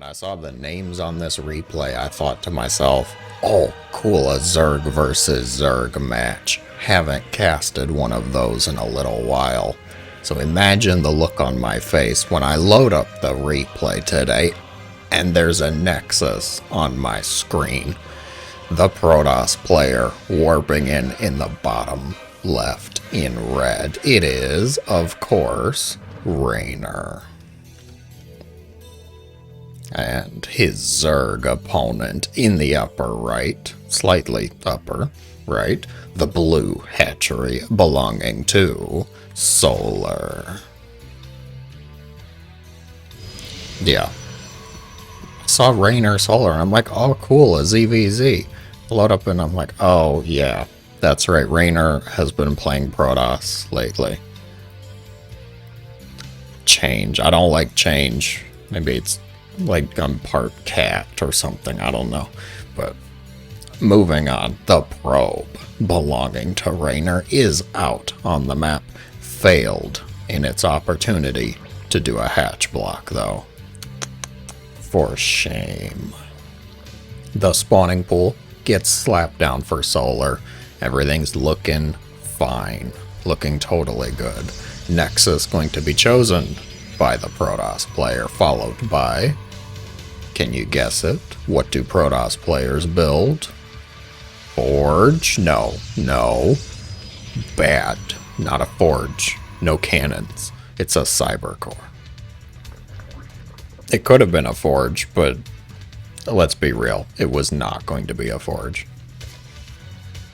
I saw the names on this replay, I thought to myself, oh, cool, a Zerg versus Zerg match. Haven't casted one of those in a little while. So imagine the look on my face when I load up the replay today, and there's a Nexus on my screen. The Protoss player warping in the bottom left in red. It is, of course, Reynor. And his Zerg opponent in the upper right, slightly upper right, the blue hatchery belonging to Solar. Yeah. I saw Reynor Solar and I'm like, oh cool, a ZVZ. Load up and I'm like, oh yeah, that's right, Reynor has been playing Protoss lately. Change. I don't like change. Maybe it's like I'm part cat or something, I don't know. But moving on, the probe belonging to Reynor is out on the map. Failed in its opportunity to do a hatch block though. For shame. The spawning pool gets slapped down for Solar. Everything's looking fine. Looking totally good. Nexus going to be chosen by the Protoss player, followed by... Can you guess it? What do Protoss players build? Forge? No. Bad. Not a forge. No cannons. It's a cyber core. It could have been a forge, but let's be real. It was not going to be a forge.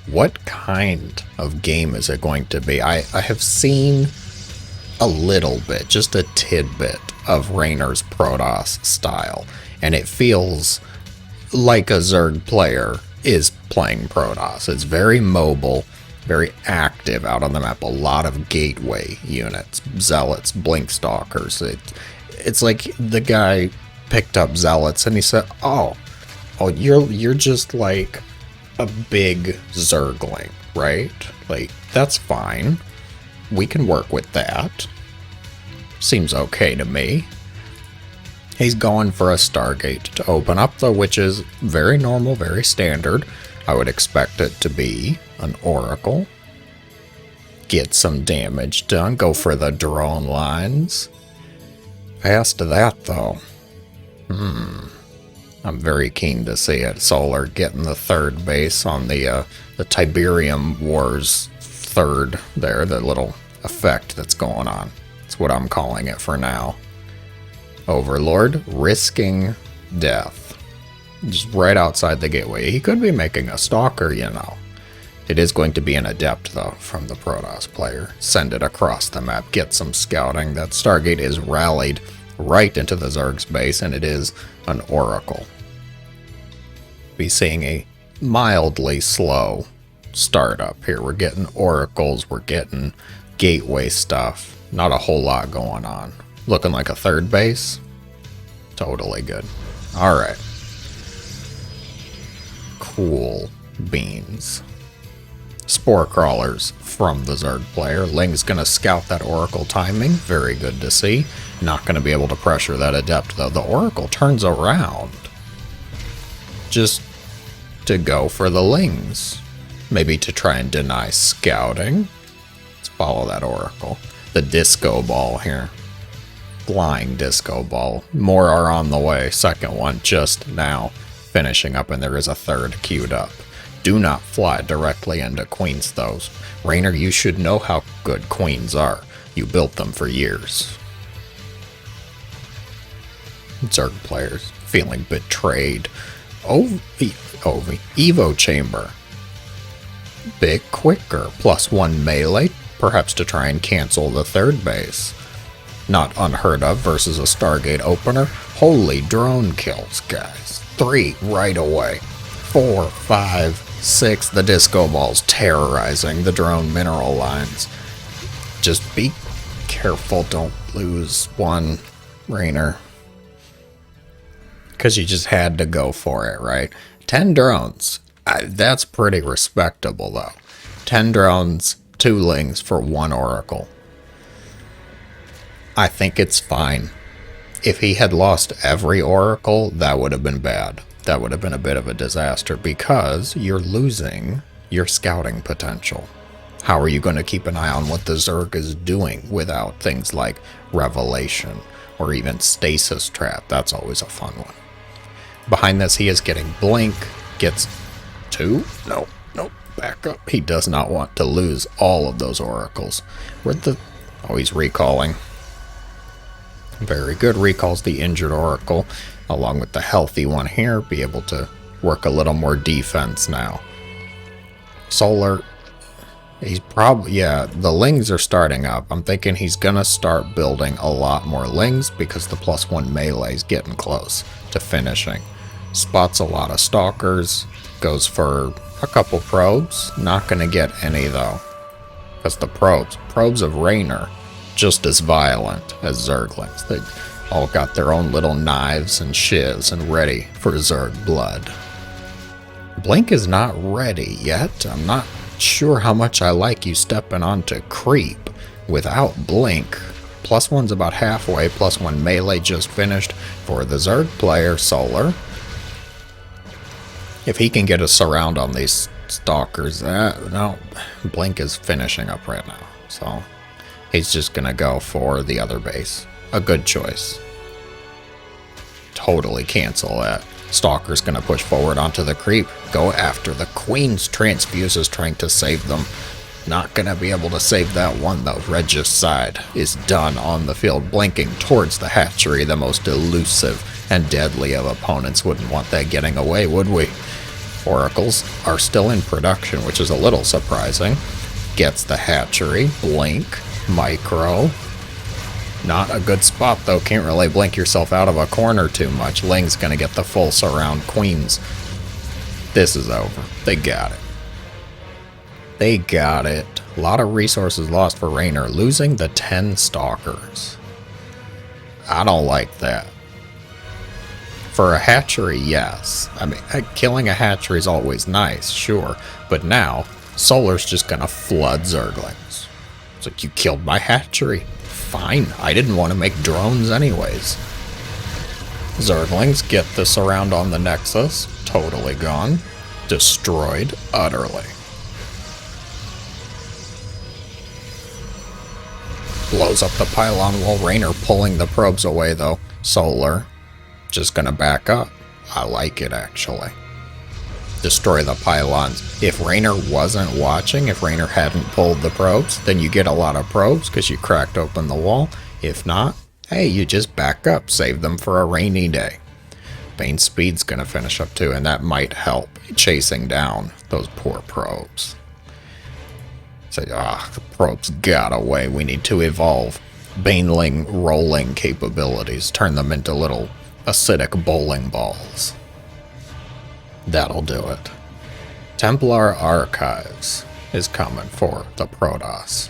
What kind of game is it going to be? I have seen a little bit, just a tidbit of Reynor's Protoss style, and it feels like a Zerg player is playing Protoss. It's very mobile, very active out on the map. A lot of gateway units, zealots, blinkstalkers. It's like the guy picked up zealots and he said, "Oh, you're just like a big Zergling, right? Like that's fine. We can work with that. Seems okay to me." He's going for a Stargate to open up though, which is very normal, very standard. I would expect it to be an Oracle. Get some damage done, go for the drone lines. Past that though, I'm very keen to see it. Solar getting the third base on the Tiberium Wars third there, the little effect that's going on. That's what I'm calling it for now. Overlord risking death. Just right outside the gateway. He could be making a stalker, you know. It is going to be an adept, though, from the Protoss player. Send it across the map. Get some scouting. That Stargate is rallied right into the Zerg's base, and it is an Oracle. Be seeing a mildly slow startup here. We're getting Oracles. We're getting gateway stuff. Not a whole lot going on. Looking like a third base. Totally good. Alright. Cool beans. Spore crawlers from the Zerg player. Ling's gonna scout that Oracle timing. Very good to see. Not gonna be able to pressure that adept though. The Oracle turns around. Just to go for the Lings. Maybe to try and deny scouting. Let's follow that Oracle. The disco ball here. Flying disco ball. More are on the way. Second one just now finishing up, and there is a third queued up. Do not fly directly into queens though. Reynor, you should know how good queens are. You built them for years. Zerg players feeling betrayed. Evo chamber. Bit quicker. +1 melee, perhaps to try and cancel the third base. Not unheard of versus a Stargate opener. Holy drone kills, guys. 3 right away. 4, 5, 6. The disco balls terrorizing the drone mineral lines. Just be careful. Don't lose one, Reynor. Because you just had to go for it, right? 10 drones. That's pretty respectable, though. 10 drones, 2 Lings for 1 Oracle. I think it's fine. If he had lost every Oracle, that would have been bad. That would have been a bit of a disaster because you're losing your scouting potential. How are you going to keep an eye on what the Zerg is doing without things like Revelation or even Stasis Trap? That's always a fun one. Behind this, he is getting Blink, gets 2? No, back up. He does not want to lose all of those Oracles. Where'd the... Oh, he's recalling. Very good. Recalls the injured Oracle, along with the healthy one here. Be able to work a little more defense now. Solar... He's probably, yeah, the Lings are starting up. I'm thinking he's going to start building a lot more Lings because the +1 melee is getting close to finishing. Spots a lot of Stalkers, goes for a couple probes. Not going to get any though, because the probes of Reynor, just as violent as Zerglings. They all got their own little knives and shivs and ready for Zerg blood. Blink is not ready yet. I'm not sure how much I like you stepping onto creep without Blink. +1's about halfway. +1 melee just finished for the Zerg player, Solar. If he can get a surround on these Stalkers, no, Blink is finishing up right now. So he's just gonna go for the other base. A good choice. Totally cancel that. Stalker's gonna push forward onto the creep, go after the Queen's Transfuses, trying to save them. Not gonna be able to save that one though. Regicide is done on the field, blinking towards the hatchery. The most elusive and deadly of opponents wouldn't want that getting away, would we? Oracles are still in production, which is a little surprising. Gets the hatchery, blink, micro. Not a good spot though, can't really blink yourself out of a corner too much. Ling's gonna get the full surround. Queens. This is over. They got it. They got it. A lot of resources lost for Reynor, losing the 10 Stalkers. I don't like that. For a hatchery, yes. I mean, killing a hatchery is always nice, sure. But now, Solar's just gonna flood Zerglings. It's like, you killed my hatchery. Fine, I didn't want to make drones anyways. Zerglings get the surround on the Nexus. Totally gone. Destroyed utterly. Blows up the pylon while Reynor pulling the probes away though. Solar just gonna back up. I like it actually. Destroy the pylons. If Reynor wasn't watching, if Reynor hadn't pulled the probes, then you get a lot of probes because you cracked open the wall. If not, hey, you just back up, save them for a rainy day. Bane's speed's gonna finish up too, and that might help chasing down those poor probes. Say, the probes got away. We need to evolve Baneling rolling capabilities, turn them into little acidic bowling balls. That'll do it. Templar Archives is coming for the Protoss.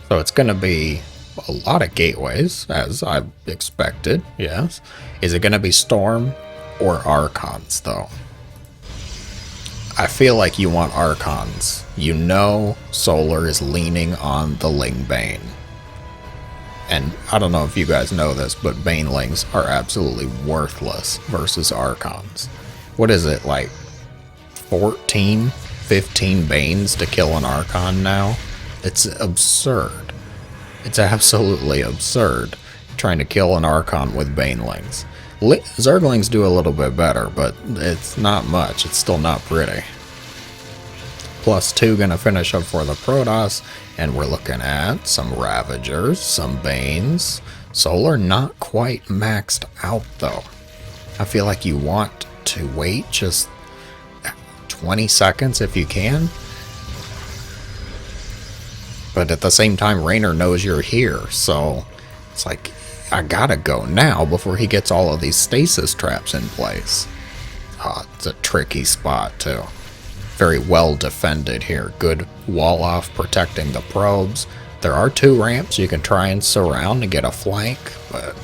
So it's going to be a lot of gateways, as I expected, yes. Is it going to be Storm or Archons, though? I feel like you want Archons. You know Solar is leaning on the Lingbane. And I don't know if you guys know this, but Banelings are absolutely worthless versus Archons. What is it, like 14, 15 Banes to kill an Archon now? It's absurd. It's absolutely absurd trying to kill an Archon with Banelings. Zerglings do a little bit better, but it's not much. It's still not pretty. +2 gonna finish up for the Protoss, and we're looking at some Ravagers, some Banes. Solar not quite maxed out though. I feel like you want to wait just 20 seconds if you can. But at the same time, Reynor knows you're here, so it's like, I gotta go now before he gets all of these stasis traps in place. It's a tricky spot too. Very well defended here. Good wall off protecting the probes. There are 2 ramps you can try and surround and get a flank, but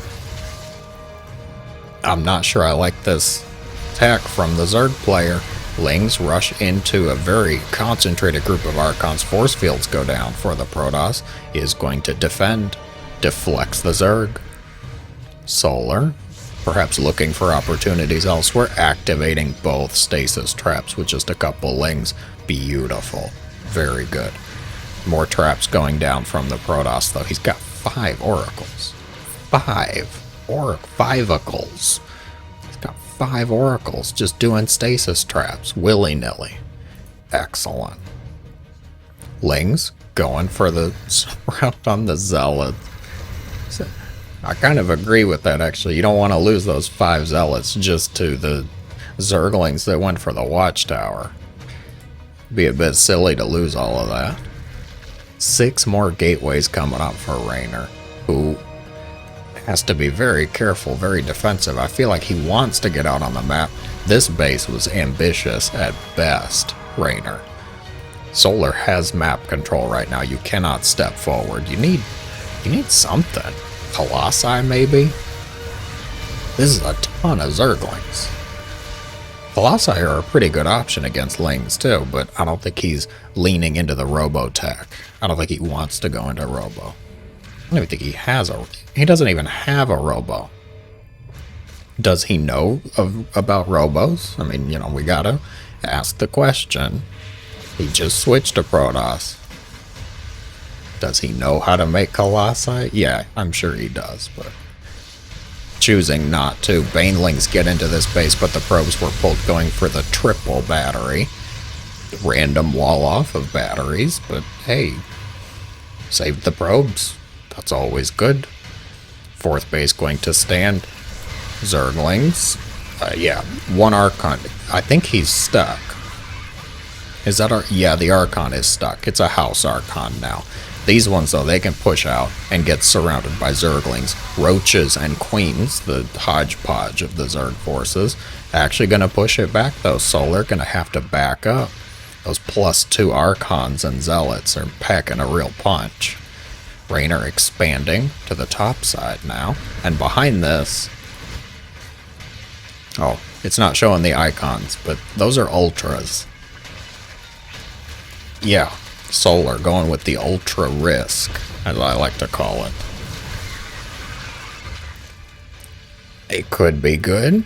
I'm not sure I like this attack from the Zerg player. Lings rush into a very concentrated group of Archons. Force fields go down for the Protoss. Is going to defend. Deflects the Zerg. Solar, perhaps looking for opportunities elsewhere, activating both stasis traps with just a couple lings. Beautiful. Very good. More traps going down from the Protoss, though. He's got 5 oracles. 5 oracles. He's got 5 oracles just doing stasis traps willy-nilly. Excellent. Lings going for the surround on the Zealots. I kind of agree with that, actually. You don't want to lose those 5 Zealots just to the Zerglings that went for the Watchtower. Be a bit silly to lose all of that. 6 more gateways coming up for Reynor, who has to be very careful, very defensive. I feel like he wants to get out on the map. This base was ambitious at best, Reynor. Solar has map control right now. You cannot step forward. You need something. Colossi, maybe? This is a ton of Zerglings. Colossi are a pretty good option against Lings too, but I don't think he's leaning into the Robo-Tech. I don't think he wants to go into Robo. I don't even think he has a... He doesn't even have a Robo. Does he know about Robos? I mean, you know, we gotta ask the question. He just switched to Protoss. Does he know how to make Colossi? Yeah, I'm sure he does, but choosing not to. Banelings get into this base, but the probes were both going for the triple battery. Random wall off of batteries, but hey, saved the probes. That's always good. 4th base going to stand. Zerglings. Yeah, 1 Archon. I think he's stuck. Is that yeah, the Archon is stuck. It's a House Archon now. These ones, though, they can push out and get surrounded by Zerglings. Roaches and Queens, the hodgepodge of the Zerg forces, actually going to push it back, though. Solar going to have to back up. Those +2 Archons and Zealots are packing a real punch. Reynor expanding to the top side now. And behind this... Oh, it's not showing the icons, but those are Ultras. Yeah, Solar going with the ULTRALISK, as I like to call it. It could be good.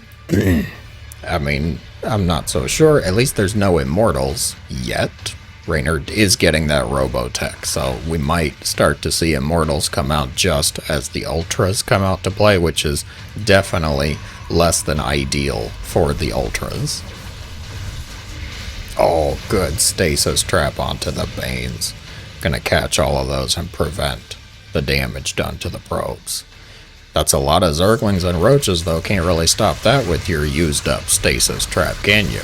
I mean, I'm not so sure. At least there's no Immortals yet. Reynor is getting that Robotech, so we might start to see Immortals come out just as the Ultras come out to play, which is definitely less than ideal for the Ultras. Oh, good. Stasis trap onto the Banes. Gonna catch all of those and prevent the damage done to the probes. That's a lot of Zerglings and Roaches, though. Can't really stop that with your used up stasis trap, can you?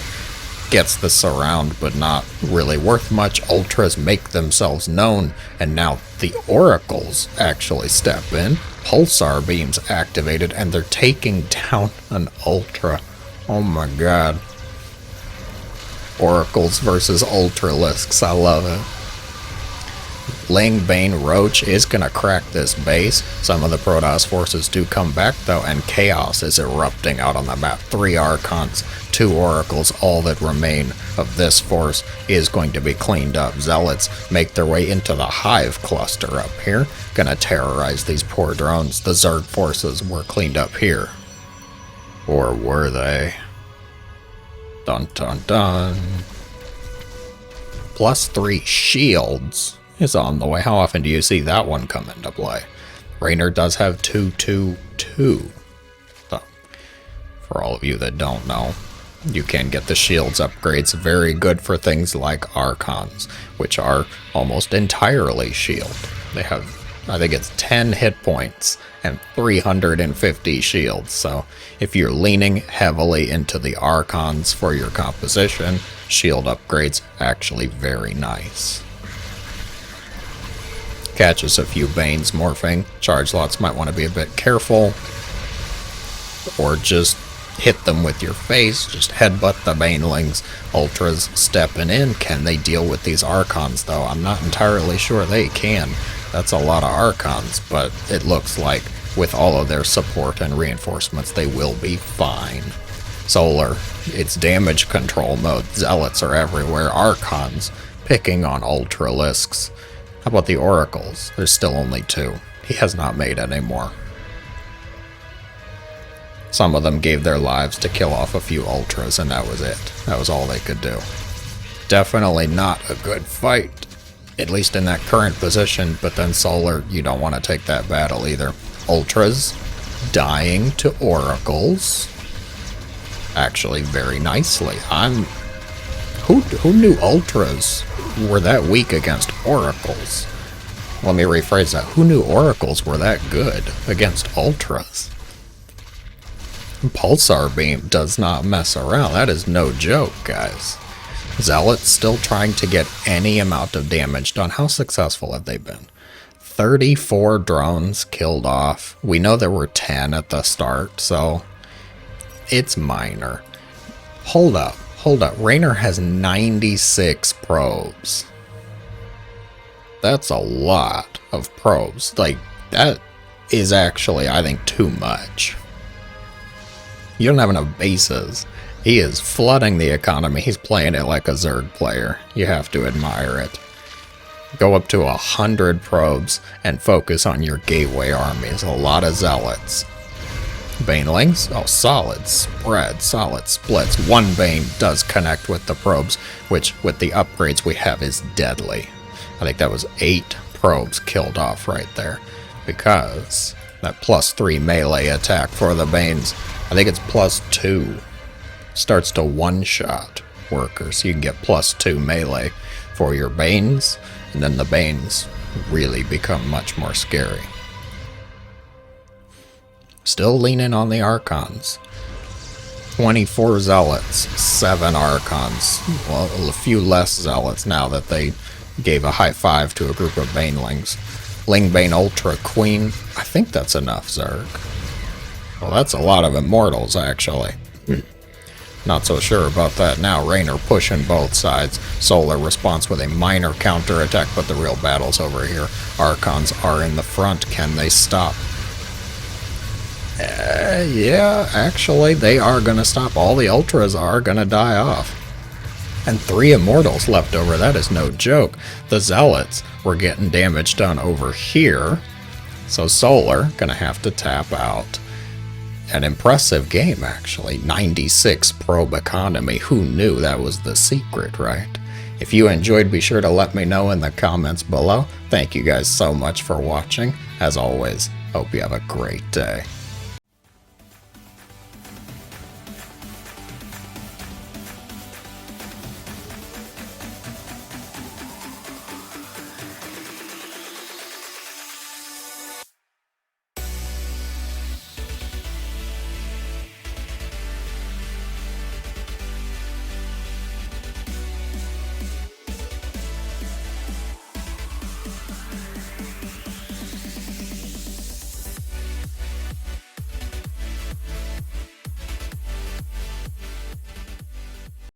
Gets the surround, but not really worth much. Ultras make themselves known, and now the Oracles actually step in. Pulsar beams activated, and they're taking down an Ultra. Oh my god. Oracles versus ULTRALISKs. I love it. Ling Bane Roach is going to crack this base. Some of the Protoss forces do come back, though, and chaos is erupting out on the map. 3 Archons, 2 Oracles, all that remain of this force is going to be cleaned up. Zealots make their way into the Hive cluster up here. Gonna terrorize these poor drones. The Zerg forces were cleaned up here. Or were they? Dun dun dun. +3 shields is on the way. How often do you see that one come into play? Reynor does have 2/2/2. So, for all of you that don't know, you can get the shields upgrades. Very good for things like Archons, which are almost entirely shield. They have, I think it's 10 hit points and 350 shields. So if you're leaning heavily into the Archons for your composition, shield upgrades actually very nice. Catches a few Banes morphing. Charge lots might want to be a bit careful, or just hit them with your face. Just headbutt the Banelings. Ultras stepping in. Can they deal with these Archons, though? I'm not entirely sure they can. That's a lot of Archons, but it looks like with all of their support and reinforcements, they will be fine. Solar, it's damage control mode. Zealots are everywhere. Archons picking on ULTRALISKs. How about the Oracles? There's still only 2. He has not made any more. Some of them gave their lives to kill off a few ultras, and that was it. That was all they could do. Definitely not a good fight, at least in that current position, but then Solar, you don't want to take that battle either. Ultras dying to oracles. Actually, very nicely. Who knew ultras were that weak against oracles? Let me rephrase that. Who knew oracles were that good against ultras? Pulsar Beam does not mess around. That is no joke, guys. Zealots still trying to get any amount of damage done. How successful have they been? 34 drones killed off. We know there were 10 at the start, so it's minor. Hold up. Reynor has 96 probes. That's a lot of probes. Like, that is actually, I think, too much. You don't have enough bases. He is flooding the economy. He's playing it like a Zerg player. You have to admire it. Go up to 100 probes and focus on your gateway armies. A lot of zealots. Banelings? Oh, solid spread, solid splits. One Bane does connect with the probes, which with the upgrades we have is deadly. I think that was 8 probes killed off right there. Because that +3 melee attack for the Banes, I think it's +2. Starts to one-shot workers. You can get +2 melee for your Banes, and then the Banes really become much more scary. Still leaning on the Archons. 24 Zealots, 7 Archons. Well, a few less Zealots now that they gave a high five to a group of Banelings. Lingbane Ultra Queen. I think that's enough, Zerg. Well, that's a lot of Immortals, actually. Not so sure about that now. Reynor pushing both sides. Solar response with a minor counterattack, but the real battle's over here. Archons are in the front. Can they stop? Yeah, actually, they are going to stop. All the Ultras are going to die off. And 3 Immortals left over. That is no joke. The Zealots were getting damage done over here. So Solar going to have to tap out. An impressive game, actually. 96 probe economy. Who knew that was the secret, right? If you enjoyed, be sure to let me know in the comments below. Thank you guys so much for watching. As always, hope you have a great day.